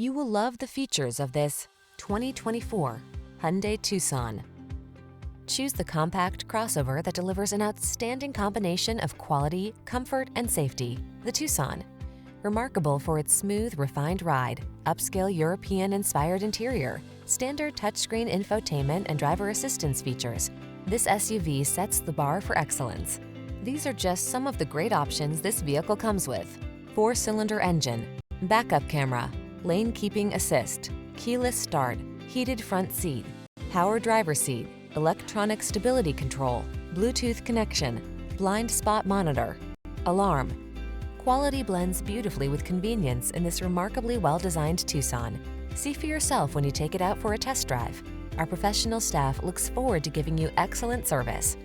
You will love the features of this 2024 Hyundai Tucson. Choose the compact crossover that delivers an outstanding combination of quality, comfort, and safety. The Tucson. Remarkable for its smooth, refined ride, upscale European-inspired interior, standard touchscreen infotainment and driver assistance features, this SUV sets the bar for excellence. These are just some of the great options this vehicle comes with: 4-cylinder engine, backup camera, lane keeping assist, keyless start, heated front seat, power driver seat, electronic stability control, Bluetooth connection, blind spot monitor, alarm. Quality blends beautifully with convenience in this remarkably well-designed Tucson. See for yourself when you take it out for a test drive. Our professional staff looks forward to giving you excellent service.